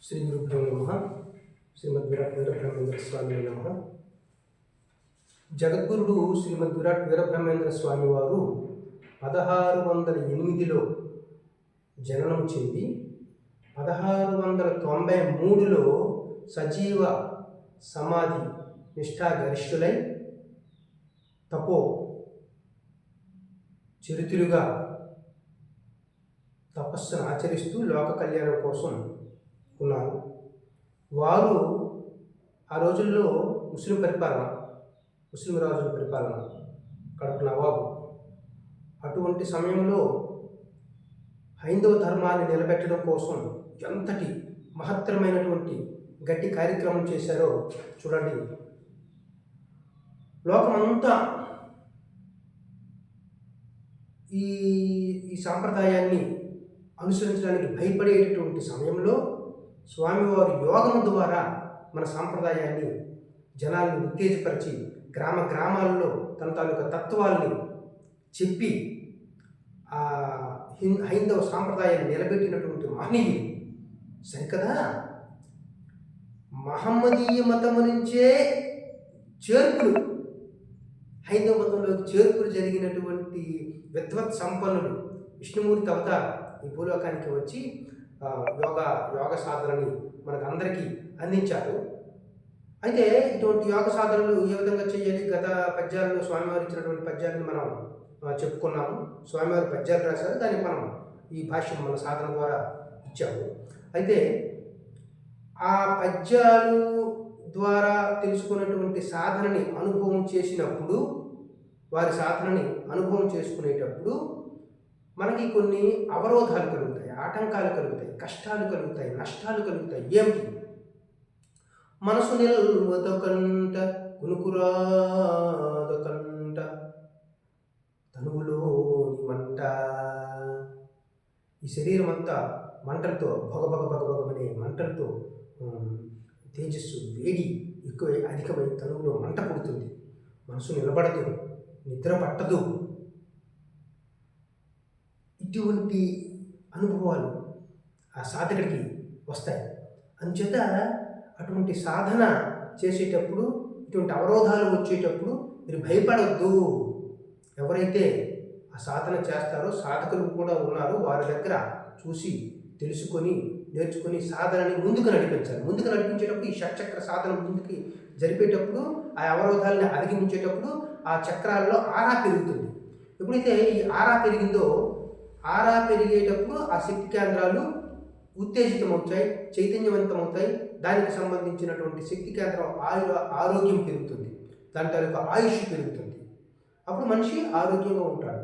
శ్రీ గురుభ్యో నమః. శ్రీమద్ విరాట్ వీరబ్రహ్మేంద్ర స్వామి నమః. జగద్గురుడు శ్రీమద్ విరాట్ వీరబ్రహ్మేంద్ర స్వామి వారు 1608లో జననం చెంది 1693లో సజీవ సమాధి నిష్ఠాగరిష్ఠులై తపో చరితులుగా తపస్సును ఆచరిస్తూ లోక కళ్యాణం కోసం ఉన్నారు. వారు ఆ రోజుల్లో ముస్లిం రాజుల పరిపాలన కడప నవాబు. అటువంటి సమయంలో హైందవ ధర్మాన్ని నిలబెట్టడం కోసం ఎంతటి మహత్తరమైనటువంటి గట్టి కార్యక్రమం చేశారో చూడండి. లోకమంతా ఈ సాంప్రదాయాన్ని అనుసరించడానికి భయపడేటటువంటి సమయంలో స్వామివారి యోగం ద్వారా మన సాంప్రదాయాన్ని జనాలను ఉత్తేజపరిచి గ్రామాల్లో తన తాలూకా తత్వాల్ని చెప్పి ఆ హైందవ సాంప్రదాయాన్ని నిలబెట్టినటువంటి మహనీయులు. సరికదా, మహమ్మదీయ మతము నుంచే చేర్పులు, హైందవ మతంలోకి చేర్పులు జరిగినటువంటి విద్వత్ సంపన్నులు విష్ణుమూర్తి అవతారం ఈ భూలోకానికి వచ్చి యోగ సాధనని మనకు అందరికీ అందించారు. అయితే ఇటువంటి యోగ సాధనలు ఏ విధంగా చేయాలి, గత పద్యాల్లో స్వామివారు ఇచ్చినటువంటి పద్యాలను మనం చెప్పుకున్నాము. స్వామివారి పద్యాలు రాశారు, దానికి మనం ఈ భాష్యం మన సాధన ద్వారా ఇచ్చాము. అయితే ఆ పద్యాలు ద్వారా తెలుసుకున్నటువంటి సాధనని అనుభవం చేసినప్పుడు, వారి సాధనని అనుభవం చేసుకునేటప్పుడు మనకి కొన్ని అవరోధాలు కలుగుతాయి, ఆటంకాలు కలుగుతాయి, కష్టాలు కలుగుతాయి, నష్టాలు కలుగుతాయి. ఏమిటి? మనసు నిల్వదకంట కునుకురాదకంట తనువులోని మంట. ఈ శరీరం అంతా మంటలతో భగభగమనే మంటలతో తేజస్సు వేడి ఎక్కువ అధికమై తనువులో మంట పుడుతుంది. మనసు నిలబడదు, నిద్ర పట్టదు. ఇటువంటి అనుభవాలు ఆ సాధకుడికి వస్తాయి. అందుచేత అటువంటి సాధన చేసేటప్పుడు ఇటువంటి అవరోధాలు వచ్చేటప్పుడు మీరు భయపడవద్దు. ఎవరైతే ఆ సాధన చేస్తారో సాధకులు కూడా ఉన్నారు, వారి దగ్గర చూసి తెలుసుకొని నేర్చుకొని సాధనని ముందుకు నడిపించాలి. ముందుకు నడిపించేటప్పుడు ఈ షట్చక్ర సాధన ముందుకి జరిపేటప్పుడు ఆ అవరోధాలని అధిగమించేటప్పుడు ఆ చక్రాల్లో ఆరా పెరుగుతుంది. ఎప్పుడైతే ఈ ఆరా పెరిగిందో, ఆరా పెరిగేటప్పుడు ఆ శక్తి కేంద్రాలు ఉత్తేజితమవుతాయి, చైతన్యవంతమవుతాయి. దానికి సంబంధించినటువంటి శక్తి కేంద్రం ఆరోగ్యం పెరుగుతుంది, దాని తాలూకా ఆయుష్ పెరుగుతుంది. అప్పుడు మనిషి ఆరోగ్యంగా ఉంటాడు.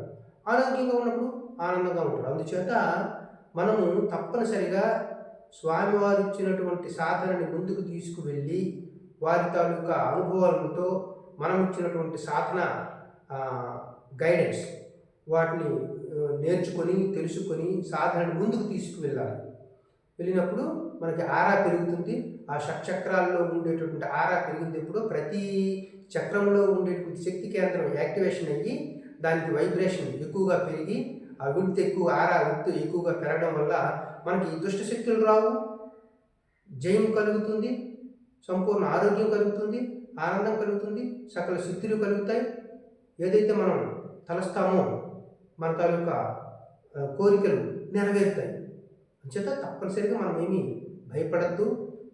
ఆరోగ్యంగా ఉన్నప్పుడు ఆనందంగా ఉంటాడు. అందుచేత మనము తప్పనిసరిగా స్వామివారు ఇచ్చినటువంటి సాధనని ముందుకు తీసుకువెళ్ళి వారి తాలూకా అనుభవాలతో మనం ఇచ్చినటువంటి సాధన గైడెన్స్ వాటిని నేర్చుకొని తెలుసుకొని సాధనని ముందుకు తీసుకువెళ్ళాలి. వెళ్ళినప్పుడు మనకి ఆరా పెరుగుతుంది. ఆ షట్చక్రాల్లో ఉండేటటువంటి ఆరా పెరిగినప్పుడు ప్రతి చక్రంలో ఉండేటువంటి శక్తి కేంద్రం యాక్టివేషన్ అయ్యి దానికి వైబ్రేషన్ ఎక్కువగా పెరిగి ఆ విడత ఎక్కువ, ఆరా విడత ఎక్కువగా పెరగడం వల్ల మనకి దుష్ట శక్తులు రావు, జయం కలుగుతుంది, సంపూర్ణ ఆరోగ్యం కలుగుతుంది, ఆనందం కలుగుతుంది, సకల సిద్ధులు కలుగుతాయి. ఏదైతే మనం తలస్తామో మన తాలూకా కోరికలు నెరవేరుతాయి. అంచేత తప్పనిసరిగా మనం ఏమీ భయపడద్దు.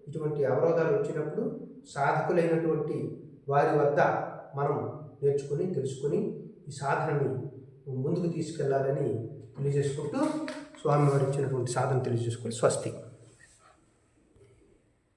ఇటువంటి అవరోధాలు వచ్చినప్పుడు సాధకులైనటువంటి వారి వద్ద మనం నేర్చుకొని తెలుసుకొని ఈ సాధనని ముందుకు తీసుకెళ్లాలని తెలియజేసుకుంటూ స్వామివారు ఇచ్చినటువంటి సాధన తెలియజేసుకొని స్వస్తి.